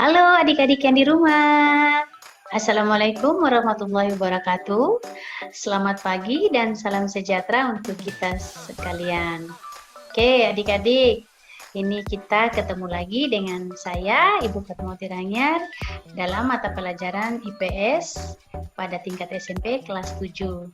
Halo adik-adik yang di rumah. Assalamualaikum warahmatullahi wabarakatuh. Selamat pagi dan salam sejahtera untuk kita sekalian. Oke adik-adik, ini kita ketemu lagi dengan saya, Ibu Fatmawati Ranyar, dalam mata pelajaran IPS pada tingkat SMP kelas 7.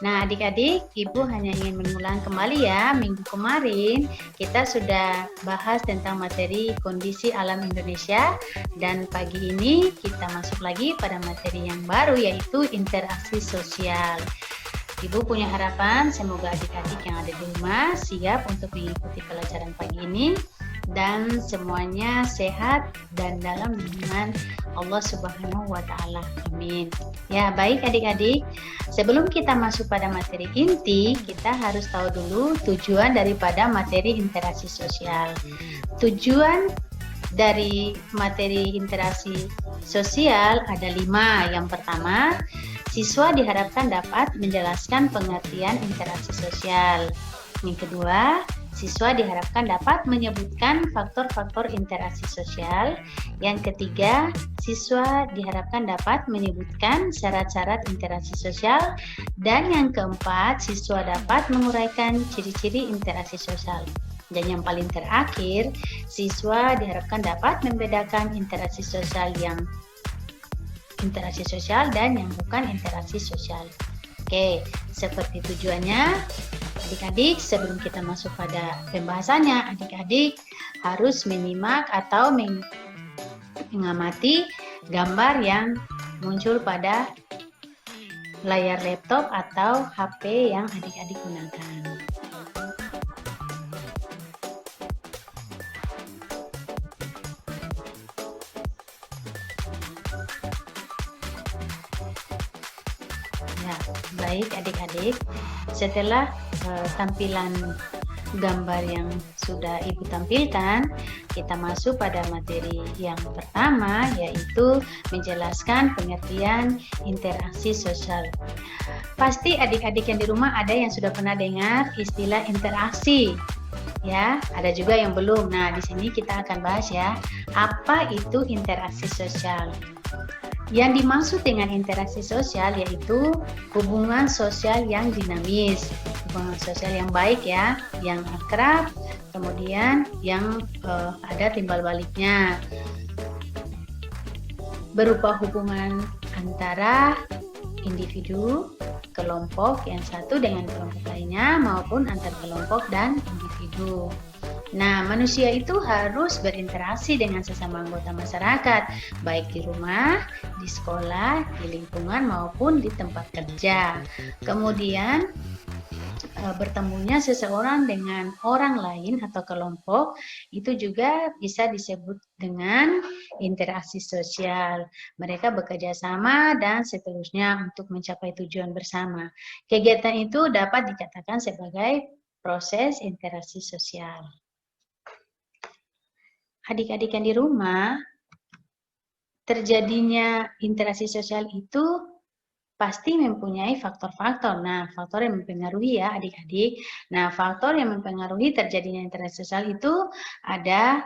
Nah adik-adik, Ibu hanya ingin mengulang kembali ya, minggu kemarin kita sudah bahas tentang materi kondisi alam Indonesia, dan pagi ini kita masuk lagi pada materi yang baru, yaitu interaksi sosial. Ibu punya harapan semoga adik-adik yang ada di rumah siap untuk mengikuti pelajaran pagi ini dan semuanya sehat dan dalam lindungan Allah Subhanahu wa Ta'ala. Amin. Ya, baik adik-adik. Sebelum kita masuk pada materi inti, kita harus tahu dulu tujuan daripada materi interaksi sosial. Tujuan dari materi interaksi sosial ada 5. Yang pertama, siswa diharapkan dapat menjelaskan pengertian interaksi sosial. Yang kedua, siswa diharapkan dapat menyebutkan faktor-faktor interaksi sosial. Yang ketiga, siswa diharapkan dapat menyebutkan syarat-syarat interaksi sosial. Dan yang keempat, siswa dapat menguraikan ciri-ciri interaksi sosial. Dan yang paling terakhir, siswa diharapkan dapat membedakan interaksi sosial dan yang bukan interaksi sosial. Oke, seperti tujuannya. Adik-adik, sebelum kita masuk pada pembahasannya, adik-adik harus menyimak atau mengamati gambar yang muncul pada layar laptop atau HP yang adik-adik gunakan. Ya, baik adik-adik. Setelah tampilan gambar yang sudah Ibu tampilkan, kita masuk pada materi yang pertama, yaitu menjelaskan pengertian interaksi sosial. Pasti adik-adik yang di rumah ada yang sudah pernah dengar istilah interaksi. Ya, ada juga yang belum. Nah, di sini kita akan bahas ya, apa itu interaksi sosial. Yang dimaksud dengan interaksi sosial yaitu hubungan sosial yang dinamis, hubungan sosial yang baik ya, yang akrab, kemudian yang ada timbal baliknya, berupa hubungan antara individu, kelompok yang satu dengan kelompok lainnya, maupun antar kelompok dan individu. Nah, manusia itu harus berinteraksi dengan sesama anggota masyarakat, baik di rumah, di sekolah, di lingkungan, maupun di tempat kerja. Kemudian, bertemunya seseorang dengan orang lain atau kelompok, itu juga bisa disebut dengan interaksi sosial. Mereka bekerja sama dan seterusnya untuk mencapai tujuan bersama. Kegiatan itu dapat dikatakan sebagai proses interaksi sosial. Adik-adik yang di rumah, terjadinya interaksi sosial itu pasti mempunyai faktor-faktor. Nah, faktor yang mempengaruhi ya adik-adik. Nah, faktor yang mempengaruhi terjadinya interaksi sosial itu ada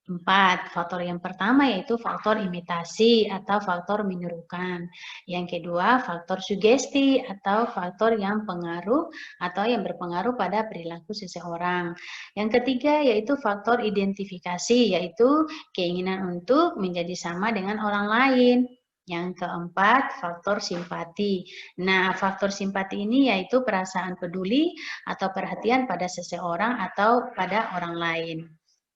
4. Faktor yang pertama yaitu faktor imitasi atau faktor menirukan. Yang kedua, faktor sugesti atau faktor yang pengaruh atau yang berpengaruh pada perilaku seseorang. Yang ketiga yaitu faktor identifikasi, yaitu keinginan untuk menjadi sama dengan orang lain. Yang keempat, faktor simpati. Nah, faktor simpati ini yaitu perasaan peduli atau perhatian pada seseorang atau pada orang lain.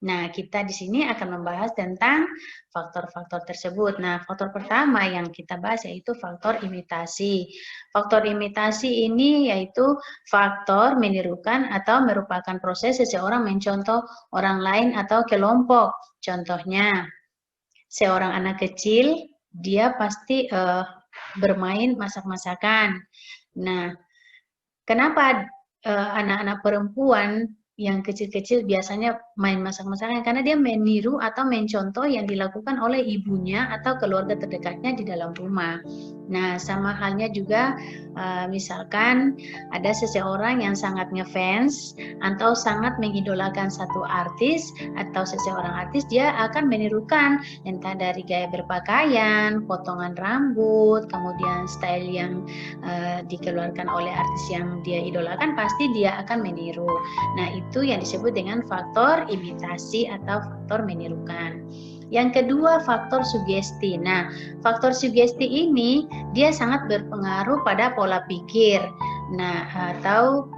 Nah, kita di sini akan membahas tentang faktor-faktor tersebut. Nah, faktor pertama yang kita bahas yaitu faktor imitasi. Faktor imitasi ini yaitu faktor menirukan atau merupakan proses seseorang mencontoh orang lain atau kelompok. Contohnya, seorang anak kecil, dia pasti bermain masak-masakan. Nah, kenapa anak-anak perempuan yang kecil-kecil biasanya main masak-masakan? Karena dia meniru atau mencontoh yang dilakukan oleh ibunya atau keluarga terdekatnya di dalam rumah. Nah, sama halnya juga misalkan ada seseorang yang sangat ngefans atau sangat mengidolakan satu artis atau seseorang artis, dia akan menirukan entah dari gaya berpakaian, potongan rambut, kemudian style yang dikeluarkan oleh artis yang dia idolakan, pasti dia akan meniru. Nah, itu yang disebut dengan faktor imitasi atau faktor menirukan. Yang kedua, faktor sugesti. Nah, faktor sugesti ini dia sangat berpengaruh pada pola pikir. Nah, atau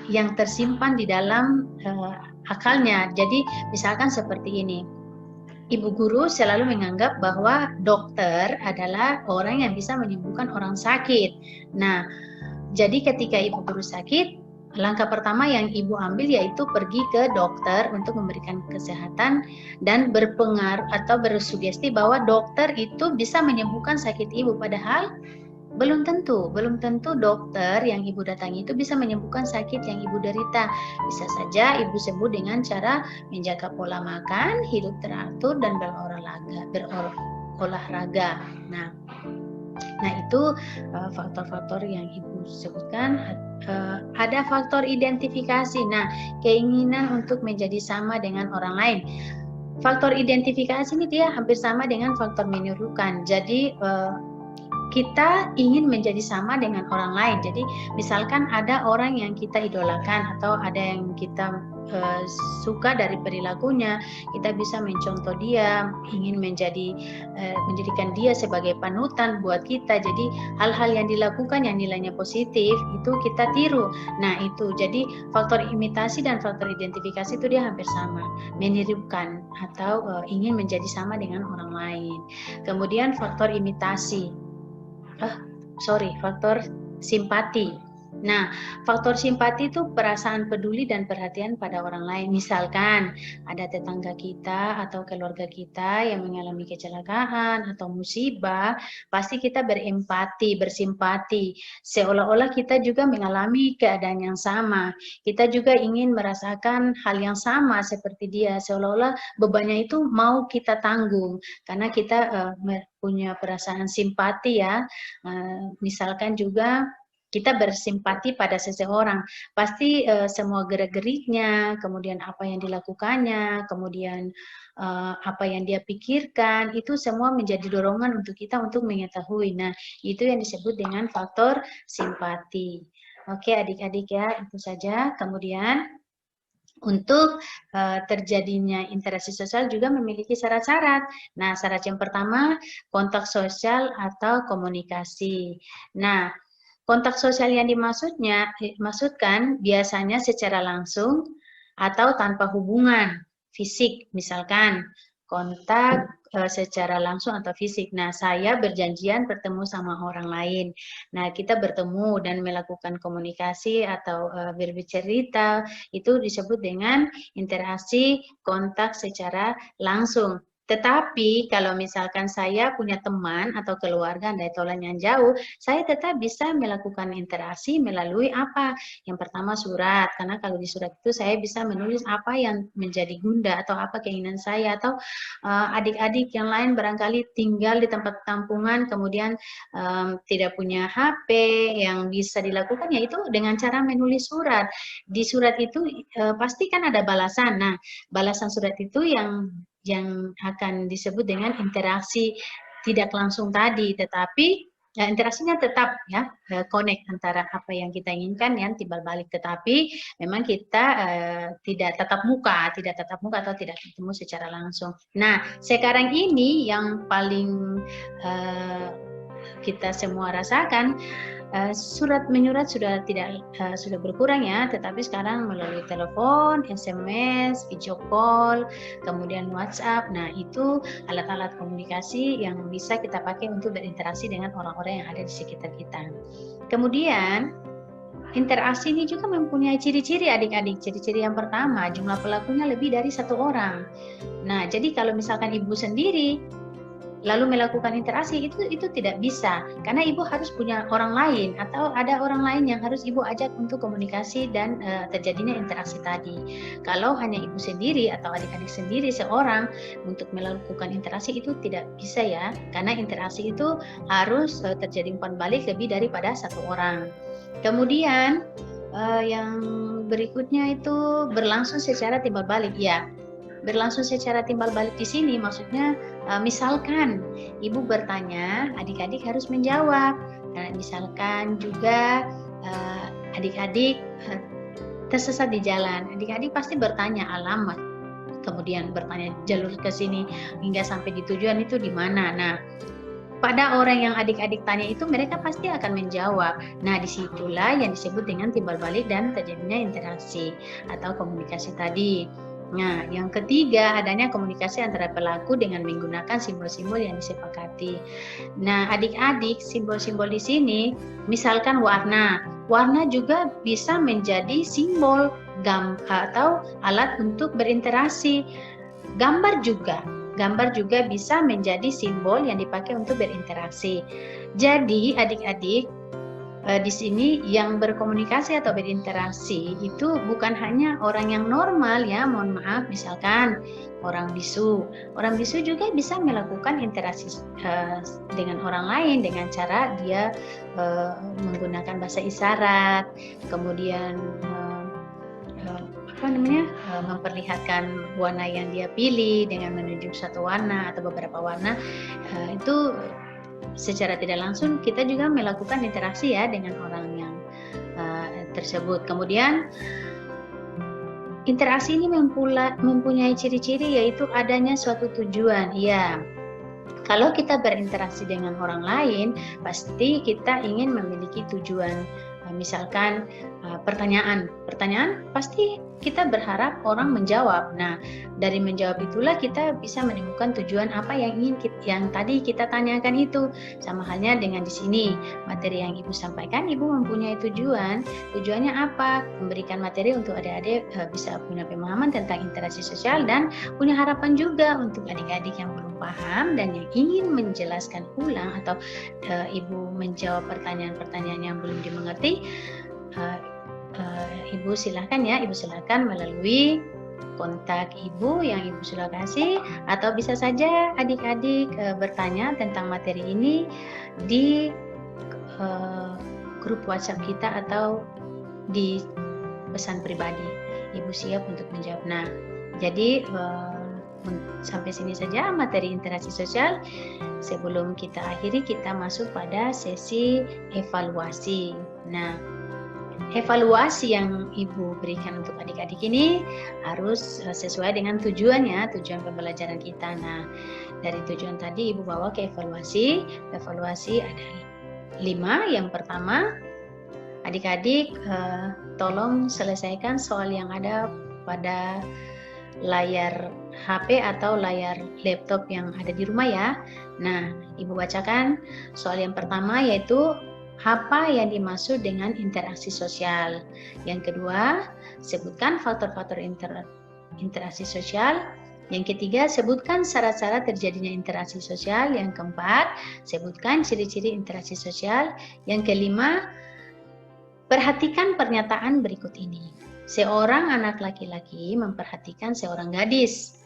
yang tersimpan di dalam akalnya. Jadi, misalkan seperti ini. Ibu guru selalu menganggap bahwa dokter adalah orang yang bisa menyembuhkan orang sakit. Nah, jadi ketika ibu guru sakit, langkah pertama yang ibu ambil yaitu pergi ke dokter untuk memberikan kesehatan dan berpengaruh atau bersugesti bahwa dokter itu bisa menyembuhkan sakit ibu, padahal belum tentu dokter yang ibu datangi itu bisa menyembuhkan sakit yang ibu derita. Bisa saja ibu sembuh dengan cara menjaga pola makan, hidup teratur, dan berolahraga. Nah, itu faktor-faktor yang ibu sebutkan. Ada faktor identifikasi. Nah, keinginan untuk menjadi sama dengan orang lain. Faktor identifikasi ini dia hampir sama dengan faktor menirukan. Jadi kita ingin menjadi sama dengan orang lain. Jadi misalkan ada orang yang kita idolakan atau ada yang kita suka dari perilakunya, kita bisa mencontoh dia, ingin menjadikan dia sebagai panutan buat kita. Jadi hal-hal yang dilakukan yang nilainya positif itu kita tiru. Nah, itu jadi faktor imitasi dan faktor identifikasi itu dia hampir sama, menirukan atau ingin menjadi sama dengan orang lain. Kemudian faktor imitasi, faktor simpati. Nah, faktor simpati itu perasaan peduli dan perhatian pada orang lain. Misalkan ada tetangga kita atau keluarga kita yang mengalami kecelakaan atau musibah, pasti kita berempati, bersimpati. Seolah-olah kita juga mengalami keadaan yang sama. Kita juga ingin merasakan hal yang sama seperti dia. Seolah-olah bebannya itu mau kita tanggung karena kita punya perasaan simpati ya. Misalkan juga kita bersimpati pada seseorang, pasti semua gerak-geriknya, kemudian apa yang dilakukannya, kemudian apa yang dia pikirkan, itu semua menjadi dorongan untuk kita untuk mengetahui. Nah, itu yang disebut dengan faktor simpati. Oke, adik-adik ya, itu saja. Kemudian untuk terjadinya interaksi sosial juga memiliki syarat-syarat. Nah, syarat yang pertama, kontak sosial atau komunikasi. Nah, kontak sosial yang dimaksudkan biasanya secara langsung atau tanpa hubungan fisik, misalkan kontak secara langsung atau fisik. Nah, saya berjanjian bertemu sama orang lain. Nah, kita bertemu dan melakukan komunikasi atau berbicara, itu disebut dengan interaksi kontak secara langsung. Tetapi kalau misalkan saya punya teman atau keluarga dari tolan yang jauh, saya tetap bisa melakukan interaksi melalui apa? Yang pertama surat, karena kalau di surat itu saya bisa menulis apa yang menjadi gundah atau apa keinginan saya, atau adik-adik yang lain barangkali tinggal di tempat kampungan kemudian tidak punya HP yang bisa dilakukan, yaitu dengan cara menulis surat. Di surat itu pasti kan ada balasan. Nah, balasan surat itu yang akan disebut dengan interaksi tidak langsung tadi, tetapi interaksinya tetap ya connect antara apa yang kita inginkan yang timbal balik, tetapi memang kita tidak tatap muka atau tidak ketemu secara langsung. Nah, sekarang ini yang paling kita semua rasakan, surat menyurat sudah berkurang ya, tetapi sekarang melalui telepon, SMS, video call, kemudian WhatsApp. Nah, itu alat-alat komunikasi yang bisa kita pakai untuk berinteraksi dengan orang-orang yang ada di sekitar kita. Kemudian interaksi ini juga mempunyai ciri-ciri adik-adik. Ciri-ciri yang pertama, jumlah pelakunya lebih dari 1 orang. Nah, jadi kalau misalkan ibu sendiri lalu melakukan interaksi itu tidak bisa, karena ibu harus punya orang lain atau ada orang lain yang harus ibu ajak untuk komunikasi dan terjadinya interaksi tadi. Kalau hanya ibu sendiri atau adik-adik sendiri seorang untuk melakukan interaksi itu tidak bisa ya, karena interaksi itu harus terjadi umpan balik lebih daripada satu orang. Kemudian yang berikutnya itu berlangsung secara timbal balik ya. Berlangsung secara timbal balik di sini maksudnya misalkan ibu bertanya, adik-adik harus menjawab. Nah, misalkan juga adik-adik tersesat di jalan, adik-adik pasti bertanya alamat, kemudian bertanya jalur ke sini hingga sampai di tujuan itu di mana. Nah, pada orang yang adik-adik tanya itu mereka pasti akan menjawab. Nah, disitulah yang disebut dengan timbal balik dan terjadinya interaksi atau komunikasi tadi. Nah, yang ketiga adanya komunikasi antara pelaku dengan menggunakan simbol-simbol yang disepakati. Nah, adik-adik simbol-simbol di sini, misalkan warna juga bisa menjadi simbol atau alat untuk berinteraksi. Gambar juga bisa menjadi simbol yang dipakai untuk berinteraksi. Jadi adik-adik di sini yang berkomunikasi atau berinteraksi itu bukan hanya orang yang normal ya, mohon maaf, misalkan orang bisu juga bisa melakukan interaksi dengan orang lain dengan cara dia menggunakan bahasa isyarat, kemudian memperlihatkan warna yang dia pilih dengan menunjuk satu warna atau beberapa warna. Itu secara tidak langsung kita juga melakukan interaksi ya dengan orang yang tersebut. Kemudian interaksi ini mempunyai ciri-ciri yaitu adanya suatu tujuan. Ya, kalau kita berinteraksi dengan orang lain pasti kita ingin memiliki tujuan. Misalkan pertanyaan pasti kita berharap orang menjawab. Nah, dari menjawab itulah kita bisa menemukan tujuan apa yang tadi kita tanyakan itu. Sama halnya dengan di sini materi yang ibu sampaikan, ibu mempunyai tujuan. Tujuannya apa? Memberikan materi untuk adik-adik bisa punya pemahaman tentang interaksi sosial dan punya harapan juga untuk adik-adik yang belum paham dan yang ingin menjelaskan ulang atau ibu menjawab pertanyaan-pertanyaan yang belum dimengerti. Ibu silakan melalui kontak ibu yang ibu sudah kasih, atau bisa saja adik-adik bertanya tentang materi ini di grup WhatsApp kita atau di pesan pribadi. Ibu siap untuk menjawab. Nah, jadi sampai sini saja materi interaksi sosial. Sebelum kita akhiri, kita masuk pada sesi evaluasi. Nah, evaluasi yang ibu berikan untuk adik-adik ini harus sesuai dengan tujuan pembelajaran kita. Nah, dari tujuan tadi ibu bawa ke evaluasi. Evaluasi ada 5. Yang pertama, adik-adik tolong selesaikan soal yang ada pada layar HP atau layar laptop yang ada di rumah ya. Nah, ibu bacakan soal yang pertama yaitu apa yang dimaksud dengan interaksi sosial. Yang kedua, sebutkan faktor-faktor interaksi sosial. Yang ketiga, sebutkan syarat-syarat terjadinya interaksi sosial. Yang keempat, sebutkan ciri-ciri interaksi sosial. Yang kelima, perhatikan pernyataan berikut ini. Seorang anak laki-laki memperhatikan seorang gadis.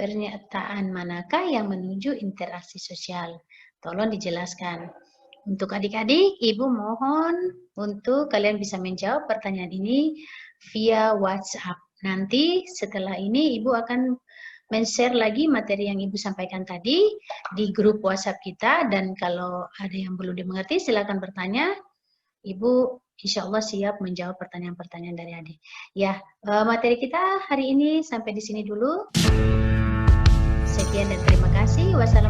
Pernyataan manakah yang menuju interaksi sosial? Tolong dijelaskan. Untuk adik-adik, ibu mohon untuk kalian bisa menjawab pertanyaan ini via WhatsApp. Nanti setelah ini ibu akan men-share lagi materi yang ibu sampaikan tadi di grup WhatsApp kita, dan kalau ada yang belum dimengerti silakan bertanya. Ibu insya Allah siap menjawab pertanyaan-pertanyaan dari adik. Ya, materi kita hari ini sampai di sini dulu. Sekian dan terima kasih. Wassalamualaikum.